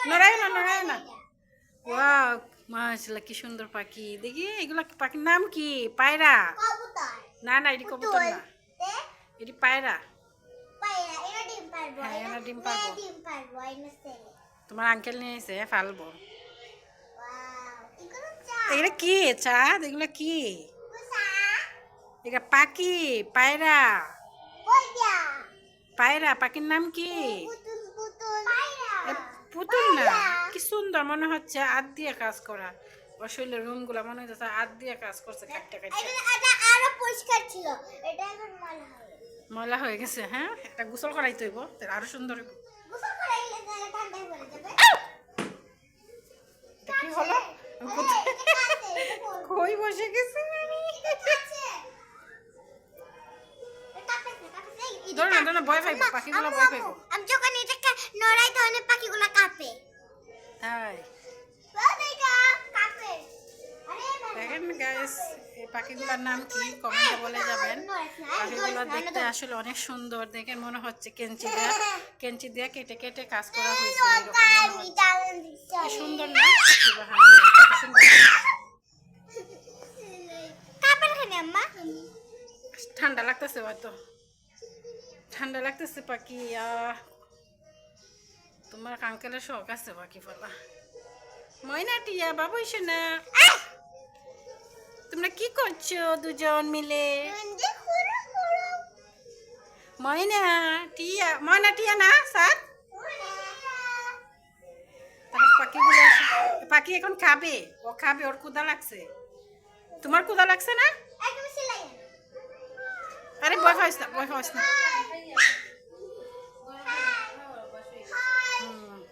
নড়ায় না নড়ায় না। ওয়াও মাশাআল্লাহ কি সুন্দর পাখি। দেখি এগুলা পাখির নাম কি? পায়রা? না না এটি কবুতর না, এটি পায়রা। হ্যাঁ এনা ডিম পারবো। তোমার আঙ্কেল নিয়ে এসে ফালবো। এগুলা কি চাঁদ? এগুলা কি? এগুলা পাখি পায়রা। পায়রা পাখির নাম কি? এ পুতুল না, কি সুন্দর মনে হচ্ছে হাত দিয়ে কাজ করা। ওর শরীরের রুম গুলা মনে হচ্ছে হাত দিয়ে কাজ করছে কাটতে কাটতে। আরো পরিষ্কার ছিল, এটা এখন ময়লা হয়ে গেছে। হ্যাঁ একটা গোসল করাইতে হইব, তাহলে আরো সুন্দর হইব। গোসল করাইলে তাহলে ঠান্ডায় পড়ে যাবে। এটা কি হলো? কই বসে গেছি আমি? ধরে না ধরে না, ভয় পাইবো পাখিগুলো, ভয় পাইবো। আমি যখন এটাকে নড়াই তখন পাখিগুলো কাঁপে। হ্যাঁ দেখেন গাইস, এই পাখিগুলোর নাম কি কমেন্টে বলে যাবেন। পাখিগুলো দেখতে আসলে অনেক সুন্দর। দেখে মনে হচ্ছে কেঞ্চি দিয়ে কেটে কেটে কাজ করা হয়েছে। কি সুন্দর না? সুবহানাল্লাহ, কি সুন্দর। ঠান্ডা লাগতেছে হয়তো, ঠান্ডা লাগতেছে পাখি। তোমার আঙ্কেলের শখ আছে পাখি ফেলা। ময়না টিয়া বাবু এসে না, তোমরা কি করছো দুজন মিলে? ময়না টিয়া না স্যার। তারপর পাখিগুলো পাখি এখন খাবে, ও খাবে, ওর ক্ষুধা লাগছে। তোমার ক্ষুধা লাগছে না? আরে ভয় পাইস না, ভয় পাইস না।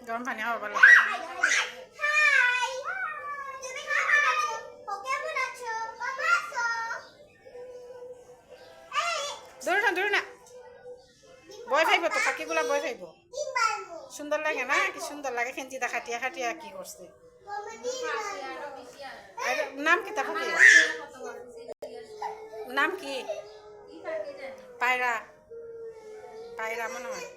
গরম পানি খাওয়া ভালো। ধরে না ভয় পাইব তো, পাখিগুলা ভয় পাইব। সুন্দর লাগে না? কি সুন্দর লাগে। খেঞ্চিটা খাটিয়া খাটিয়া কি করছে। নাম কি তা পাখি? নাম কি? পায়রা। পায়রা মনে হয়।